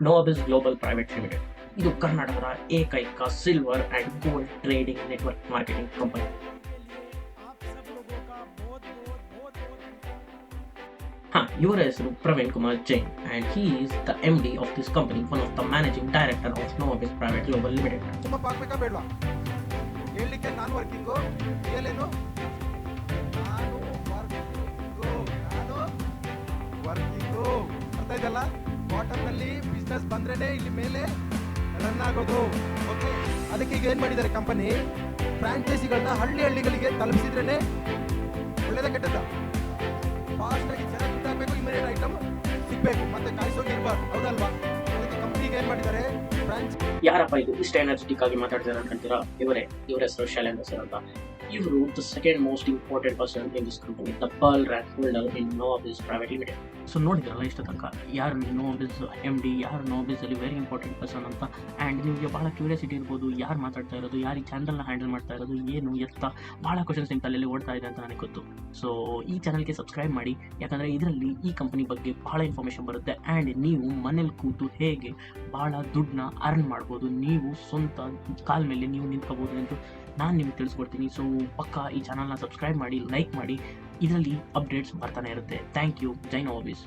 ನೋವಾಬಿಸ್ global private limited ಇದು ಕರ್ನಾಟಕದ ಏಕೈಕ silver and gold trading network marketing company. ಇವರ ಹೆಸರು Praveen Kumar Jain and he is the MD of this company, one of the managing director of Novabiz Private Global Limited. ತುಂಬಾ ಪಾಕ್ಬೇಕಾ ಬೇಡವಾ ಹೇಳಲಿಕ್ಕೆ ನಾನು working ಏನೇನು ನಾನು ವರ್ಕಿಂಗು ಅರ್ಥ ಇದೆಲ್ಲ ಬಾಟಮ್ನಲ್ಲಿ ಬಿಸ್ನೆಸ್ ಬಂದ್ರೇನೆ ಇಲ್ಲಿ ಮೇಲೆ ರನ್ ಆಗೋದು. ಓಕೆ, ಅದಕ್ಕೆ ಈಗ ಏನು ಮಾಡಿದ್ದಾರೆ ಕಂಪನಿ, ಫ್ರಾಂಚೈಸಿಗಳನ್ನ ಹಳ್ಳಿಗಳಿಗೆ ತಲುಪಿಸಿದ್ರೇನೆ ಒಳ್ಳೇದ ಕೆಟ್ಟದ ಫಾಸ್ಟಾಗಿ ಚೆನ್ನಾಗಿ ದುಡ್ಡಾಗಬೇಕು, ಇಮಿಡಿಯೇಟ್ ಐಟಮ್ ಸಿಗಬೇಕು, ಮತ್ತೆ ಕಾಯಿಸೋಗಿರ್ಬಾರ್ದು, ಹೌದಲ್ವಾ? ಅದಕ್ಕೆ ಕಂಪ್ನಿಗೆ ಏನು ಮಾಡಿದ್ದಾರೆ, ಯಾರಪ್ಪ ಇದು ಇಷ್ಟ ಎನರ್ಜೆಟಿಕ್ ಆಗಿ ಮಾತಾಡ್ತಾರೆ ಅಂತೀರಾ? ಇವರ ಹೆಸರು ಶೈಲೇಂದ್ರ ಸರ್ ಅಂತ. ಇವರು the second most important person in this company, the pearl rank holder in Novabis private limited. So ನೋಡಿದ್ರಲ್ಲ ಇಷ್ಟ ತನಕ ಯಾರು ನೋವಾಬಿಸ್ MD, ಯಾರು ನೋವಾಬಿಸ್ ಅಲ್ಲಿ ವೆರಿ ಇಂಪಾರ್ಟೆಂಟ್ ಪರ್ಸನ್ ಅಂತ. ಆ್ಯಂಡ್ ನಿಮಗೆ ಭಾಳ ಕ್ಯೂರಿಯಾಸಿಟಿ ಇರ್ಬೋದು, ಯಾರು ಮಾತಾಡ್ತಾ ಇರೋದು, ಯಾರು ಈ ಚಾನಲ್ನ ಹ್ಯಾಂಡಲ್ ಮಾಡ್ತಾ ಇರೋದು, ಏನು ಎತ್ತ ಭಾಳ ಕ್ವಶನ್ಸ್ ನಿಮ್ಮ ತಲೆಯಲ್ಲಿ ಓಡ್ತಾ ಇದೆ ಅಂತ ನನಗೆ ಗೊತ್ತು. ಸೊ ಈ ಚಾನಲ್ಗೆ ಸಬ್ಸ್ಕ್ರೈಬ್ ಮಾಡಿ, ಯಾಕಂದರೆ ಇದರಲ್ಲಿ ಈ ಕಂಪನಿ ಬಗ್ಗೆ ಭಾಳ ಇನ್ಫಾರ್ಮೇಷನ್ ಬರುತ್ತೆ. ಆ್ಯಂಡ್ ನೀವು ಮನೇಲಿ ಕೂತು ಹೇಗೆ ಭಾಳ ದುಡ್ಡನ್ನ ಅರ್ನ್ ಮಾಡ್ಬೋದು, ನೀವು ಸ್ವಂತ ಕಾಲ ಮೇಲೆ ನೀವು ನಿಂತ್ಕೋಬೋದು ಎಂದು ನಾನು ನಿಮ್ಗೆ ತಿಳಿಸ್ಕೊಡ್ತೀನಿ. ಸೊ ಪಕ್ಕಾ ಈ ಚಾನಲ್ನ ಸಬ್ಸ್ಕ್ರೈಬ್ ಮಾಡಿ, ಲೈಕ್ ಮಾಡಿ, ಇದರಲ್ಲಿ ಅಪ್ಡೇಟ್ಸ್ ಬರ್ತಾನೆ ಇರುತ್ತೆ. Thank you. ಜೈ ನೋವಾಬಿಸ್.